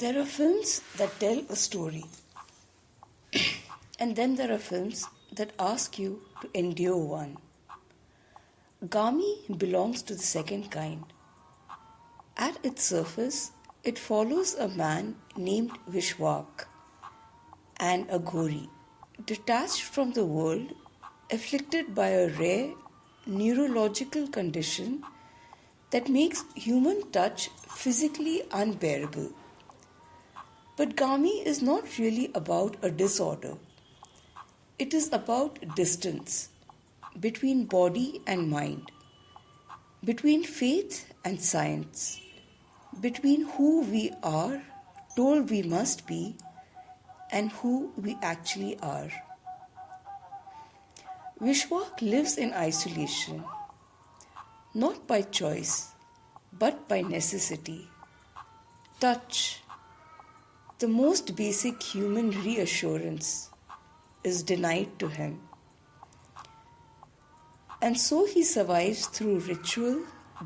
There are films that tell a story, and then there are films that ask you to endure one. Gaami belongs to the second kind. At its surface, it follows a man named Vishwak, an Aghori, detached from the world, afflicted by a rare neurological condition that makes human touch physically unbearable. But Gaami is not really about a disorder. It is about distance between body and mind, between faith and science, between who we are told we must be and who we actually are. Vishwak lives in isolation, not by choice, but by necessity. Touch, the most basic human reassurance, is denied to him. And so he survives through ritual,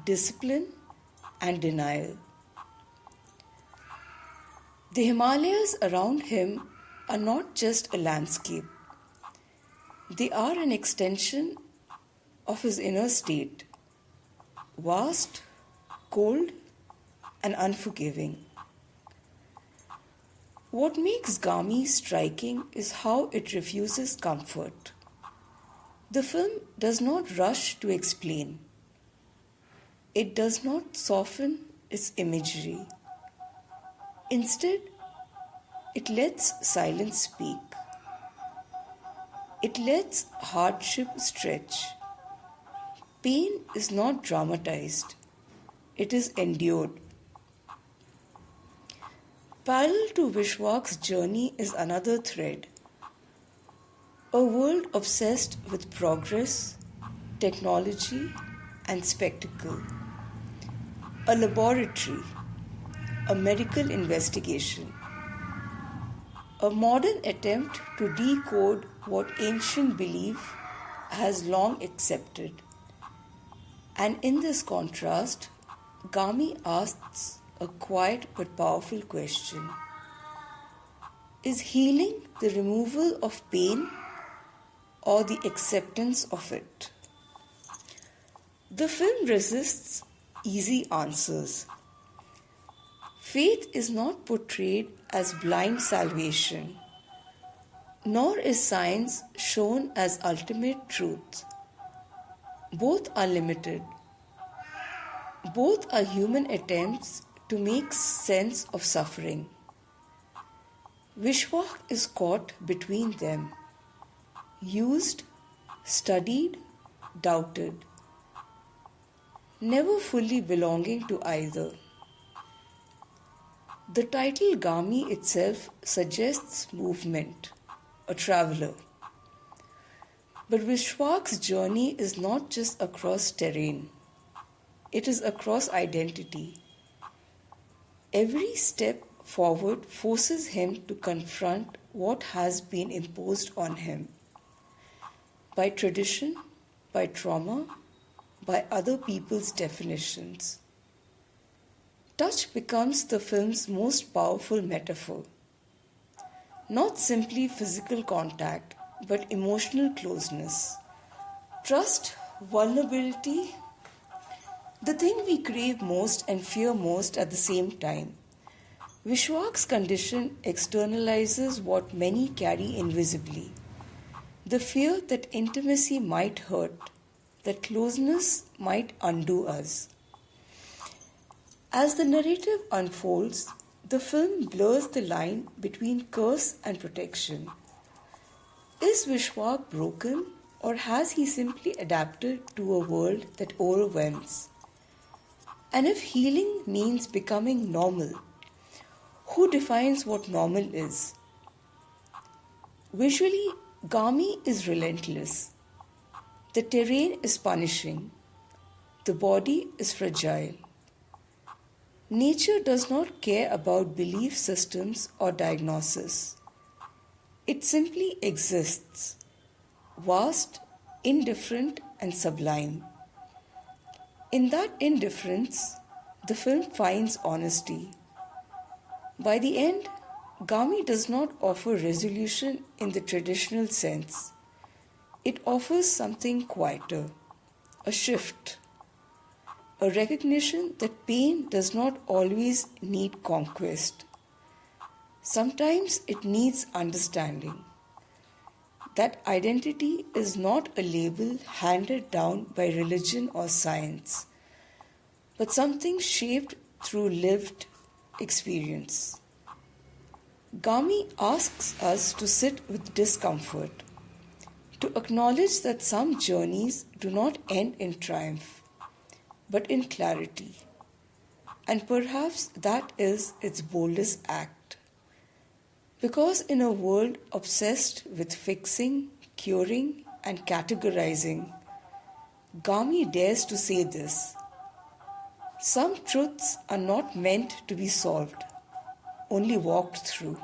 discipline, and denial. The Himalayas around him are not just a landscape. They are an extension of his inner state, vast, cold, and unforgiving. What makes Gaami striking is how it refuses comfort. The film does not rush to explain. It does not soften its imagery. Instead, it lets silence speak. It lets hardship stretch. Pain is not dramatized. It is endured. Parallel to Vishwak's journey is another thread. A world obsessed with progress, technology, and spectacle. A laboratory, a medical investigation. A modern attempt to decode what ancient belief has long accepted. And in this contrast, Gaami asks a quiet but powerful question. Is healing the removal of pain or the acceptance of it? The film resists easy answers. Faith is not portrayed as blind salvation, nor is science shown as ultimate truth. Both are limited. Both are human attempts to make sense of suffering. Vishwak is caught between them, used, studied, doubted, never fully belonging to either. The title Gaami itself suggests movement, a traveler. But Vishwak's journey is not just across terrain, it is across identity. Every step forward forces him to confront what has been imposed on him by tradition, by trauma, by other people's definitions. Touch becomes the film's most powerful metaphor. Not simply physical contact, but emotional closeness. Trust, vulnerability, the thing we crave most and fear most at the same time. Vishwak's condition externalizes what many carry invisibly. The fear that intimacy might hurt, that closeness might undo us. As the narrative unfolds, the film blurs the line between curse and protection. Is Vishwak broken, or has he simply adapted to a world that overwhelms? And if healing means becoming normal, who defines what normal is? Visually, Gaami is relentless. The terrain is punishing. The body is fragile. Nature does not care about belief systems or diagnosis. It simply exists, vast, indifferent, and sublime. In that indifference, the film finds honesty. By the end, Gaami does not offer resolution in the traditional sense. It offers something quieter, a shift, a recognition that pain does not always need conquest. Sometimes it needs understanding. That identity is not a label handed down by religion or science, but something shaped through lived experience. Gaami asks us to sit with discomfort, to acknowledge that some journeys do not end in triumph, but in clarity. And perhaps that is its boldest act. Because in a world obsessed with fixing, curing, and categorizing, Gaami dares to say this: some truths are not meant to be solved, only walked through.